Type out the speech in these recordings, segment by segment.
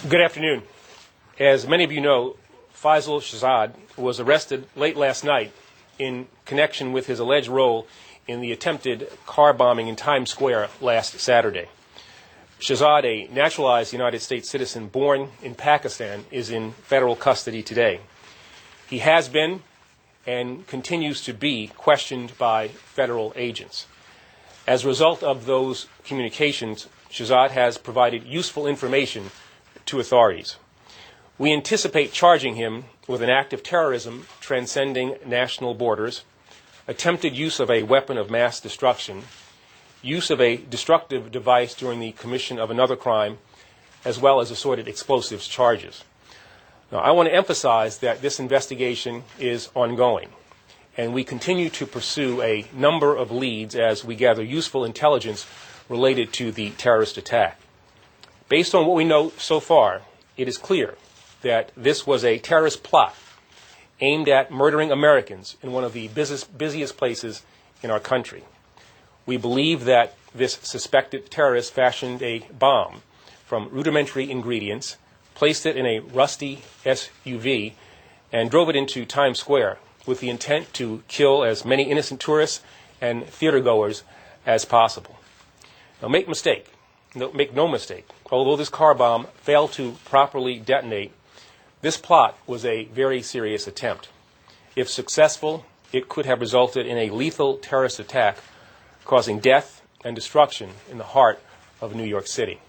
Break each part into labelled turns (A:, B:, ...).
A: Good afternoon. As many of you know, Faisal Shahzad was arrested late last night in connection with his alleged role in the attempted car bombing in Times Square last Saturday. Shahzad, a naturalized United States citizen born in Pakistan, is in federal custody today. He has been and continues to be questioned by federal agents. As a result of those communications, Shahzad has provided useful information to authorities. We anticipate charging him with an act of terrorism transcending national borders, attempted use of a weapon of mass destruction, use of a destructive device during the commission of another crime, as well as assorted explosives charges. Now, I want to emphasize that this investigation is ongoing, and we continue to pursue a number of leads as we gather useful intelligence related to the terrorist attack. Based on what we know so far, it is clear that this was a terrorist plot aimed at murdering Americans in one of the busiest places in our country. We believe that this suspected terrorist fashioned a bomb from rudimentary ingredients, placed it in a rusty SUV, and drove it into Times Square with the intent to kill as many innocent tourists and theatergoers as possible. Now, make no mistake, although this car bomb failed to properly detonate, this plot was a very serious attempt. If successful, it could have resulted in a lethal terrorist attack, causing death and destruction in the heart of New York City.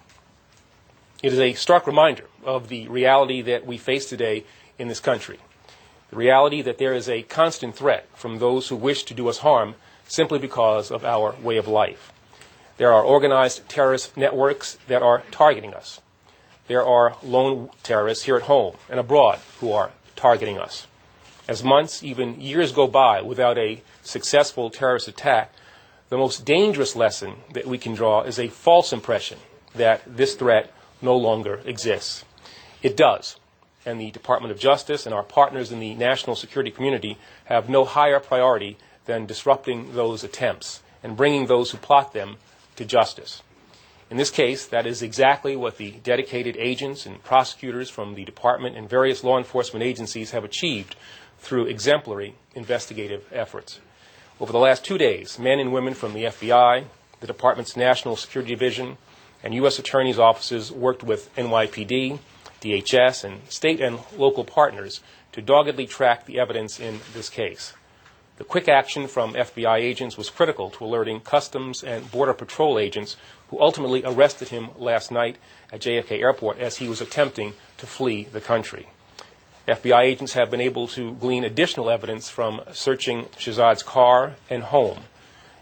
A: It is a stark reminder of the reality that we face today in this country, the reality that there is a constant threat from those who wish to do us harm simply because of our way of life. There are organized terrorist networks that are targeting us. There are lone terrorists here at home and abroad who are targeting us. As months, even years go by without a successful terrorist attack, the most dangerous lesson that we can draw is a false impression that this threat no longer exists. It does, and the Department of Justice and our partners in the national security community have no higher priority than disrupting those attempts and bringing those who plot them to justice. In this case, that is exactly what the dedicated agents and prosecutors from the department and various law enforcement agencies have achieved through exemplary investigative efforts. Over the last 2 days, men and women from the FBI, the department's National Security Division, and U.S. Attorney's offices worked with NYPD, DHS, and state and local partners to doggedly track the evidence in this case. The quick action from FBI agents was critical to alerting Customs and Border Patrol agents who ultimately arrested him last night at JFK Airport as he was attempting to flee the country. FBI agents have been able to glean additional evidence from searching Shahzad's car and home,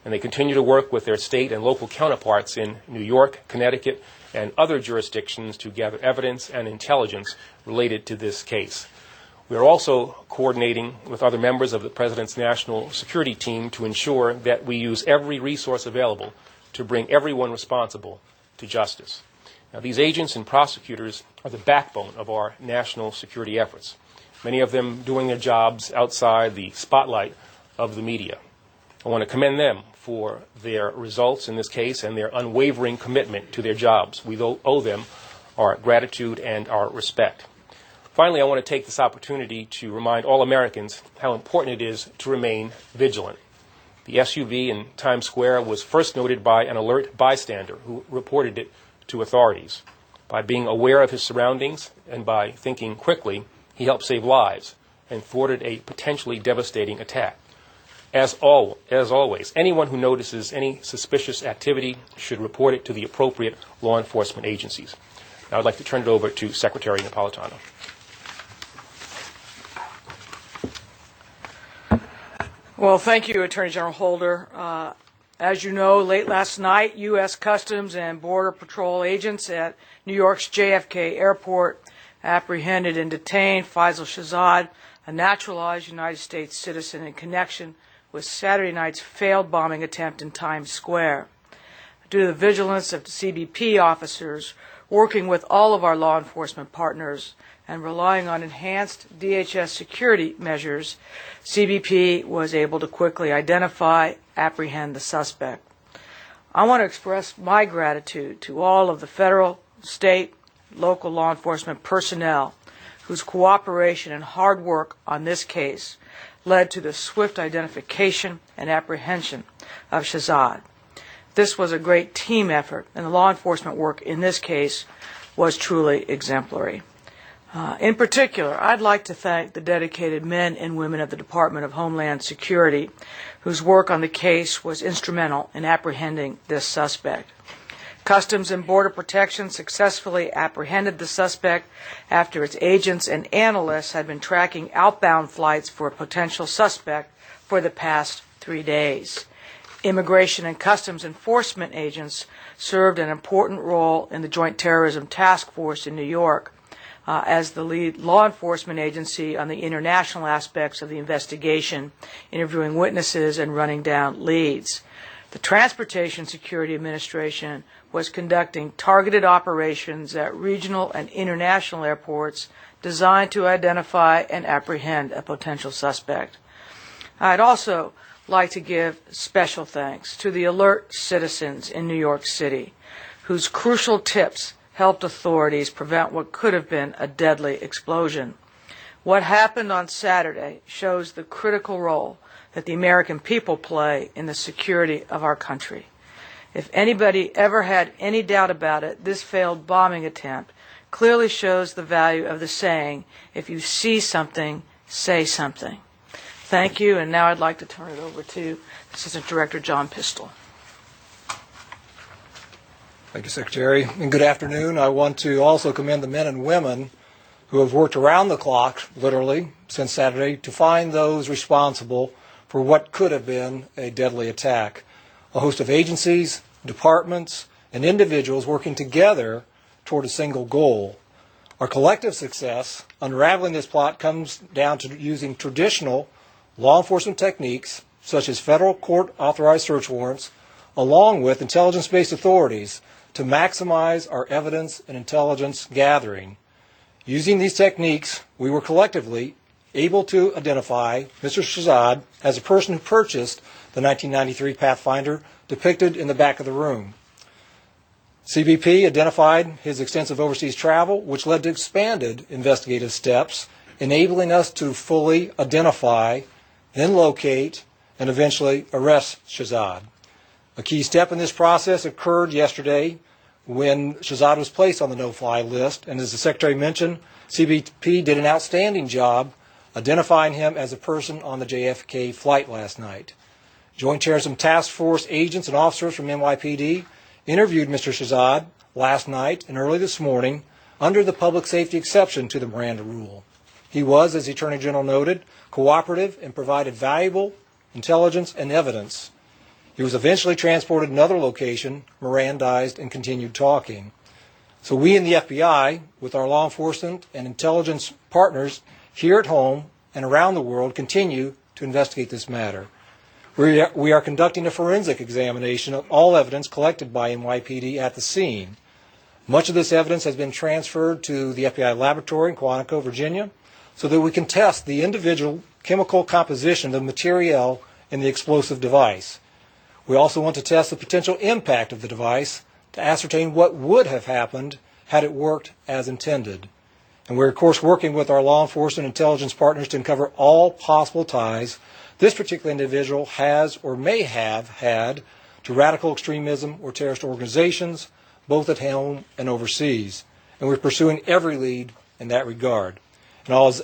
A: and they continue to work with their state and local counterparts in New York, Connecticut, and other jurisdictions to gather evidence and intelligence related to this case. We are also coordinating with other members of the President's national security team to ensure that we use every resource available to bring everyone responsible to justice. Now, these agents and prosecutors are the backbone of our national security efforts, many of them doing their jobs outside the spotlight of the media. I want to commend them for their results in this case and their unwavering commitment to their jobs. We owe them our gratitude and our respect. Finally, I want to take this opportunity to remind all Americans how important it is to remain vigilant. The SUV in Times Square was first noted by an alert bystander who reported it to authorities. By being aware of his surroundings and by thinking quickly, he helped save lives and thwarted a potentially devastating attack. As always, anyone who notices any suspicious activity should report it to the appropriate law enforcement agencies. Now I'd like to turn it over to Secretary Napolitano.
B: Well, thank you, Attorney General Holder. As you know, late last night, U.S. Customs and Border Patrol agents at New York's JFK Airport apprehended and detained Faisal Shahzad, a naturalized United States citizen, in connection with Saturday night's failed bombing attempt in Times Square. Due to the vigilance of the CBP officers working with all of our law enforcement partners and relying on enhanced DHS security measures, CBP was able to quickly identify, apprehend the suspect. I want to express my gratitude to all of the federal, state, local law enforcement personnel whose cooperation and hard work on this case led to the swift identification and apprehension of Shahzad. This was a great team effort, and the law enforcement work in this case was truly exemplary. In particular, I'd like to thank the dedicated men and women of the Department of Homeland Security whose work on the case was instrumental in apprehending this suspect. Customs and Border Protection successfully apprehended the suspect after its agents and analysts had been tracking outbound flights for a potential suspect for the past 3 days. Immigration and Customs Enforcement agents served an important role in the Joint Terrorism Task Force in New York as the lead law enforcement agency on the international aspects of the investigation, interviewing witnesses and running down leads. The Transportation Security Administration was conducting targeted operations at regional and international airports designed to identify and apprehend a potential suspect. I'd also like to give special thanks to the alert citizens in New York City, whose crucial tips helped authorities prevent what could have been a deadly explosion. What happened on Saturday shows the critical role that the American people play in the security of our country. If anybody ever had any doubt about it, this failed bombing attempt clearly shows the value of the saying, if you see something, say something. Thank you, and now I'd like to turn it over to Assistant Director John Pistol.
C: Thank you, Secretary, and good afternoon. I want to also commend the men and women who have worked around the clock, literally, since Saturday to find those responsible for what could have been a deadly attack. A host of agencies, departments, and individuals working together toward a single goal. Our collective success unraveling this plot comes down to using traditional law enforcement techniques such as federal court-authorized search warrants along with intelligence-based authorities to maximize our evidence and intelligence gathering. Using these techniques, we were collectively able to identify Mr. Shahzad as a person who purchased the 1993 Pathfinder depicted in the back of the room. CBP identified his extensive overseas travel, which led to expanded investigative steps, enabling us to fully identify, then locate, and eventually arrest Shahzad. A key step in this process occurred yesterday when Shahzad was placed on the no-fly list, and as the Secretary mentioned, CBP did an outstanding job identifying him as a person on the JFK flight last night. Joint Terrorism Task Force agents and officers from NYPD interviewed Mr. Shahzad last night and early this morning under the public safety exception to the Miranda rule. He was, as the Attorney General noted, cooperative and provided valuable intelligence and evidence. He was eventually transported to another location, Mirandized, and continued talking. So we in the FBI, with our law enforcement and intelligence partners here at home and around the world, continue to investigate this matter. We are conducting a forensic examination of all evidence collected by NYPD at the scene. Much of this evidence has been transferred to the FBI laboratory in Quantico, Virginia, so that we can test the individual chemical composition of the material in the explosive device. We also want to test the potential impact of the device to ascertain what would have happened had it worked as intended. And we're, of course, working with our law enforcement intelligence partners to uncover all possible ties this particular individual has or may have had to radical extremism or terrorist organizations, both at home and overseas. And we're pursuing every lead in that regard. And as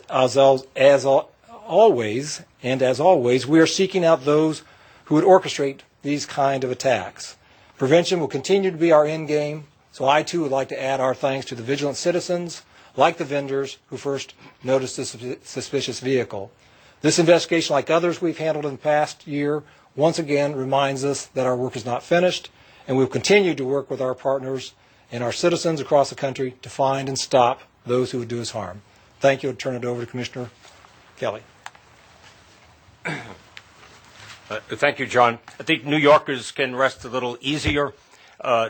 C: always, we are seeking out those who would orchestrate these kind of attacks. Prevention will continue to be our end game, so I too would like to add our thanks to the vigilant citizens, like the vendors who first noticed this suspicious vehicle. This investigation, like others we've handled in the past year, once again reminds us that our work is not finished, and we'll continue to work with our partners and our citizens across the country to find and stop those who would do us harm. Thank you. I'll turn it over to Commissioner Kelly.
D: Thank you, John. I think New Yorkers can rest a little easier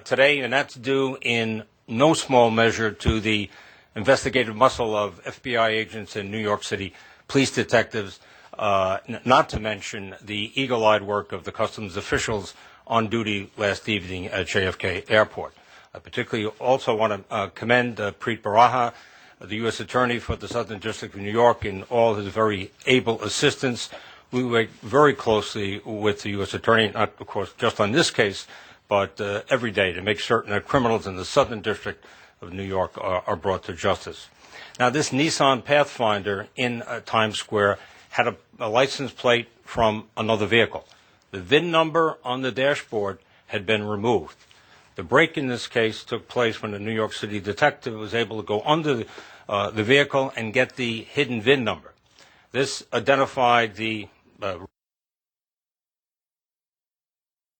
D: today, and that's due in no small measure to the investigative muscle of FBI agents in New York City, police detectives, not to mention the eagle-eyed work of the customs officials on duty last evening at JFK Airport. I particularly also want to commend Preet Baraha, the U.S. Attorney for the Southern District of New York, and all his very able assistants. We work very closely with the U.S. Attorney, not, of course, just on this case, but every day to make certain that criminals in the Southern District of New York are brought to justice. Now, this Nissan Pathfinder in Times Square had a license plate from another vehicle. The VIN number on the dashboard had been removed. The break in this case took place when the New York City detective was able to go under the vehicle and get the hidden VIN number. This identified the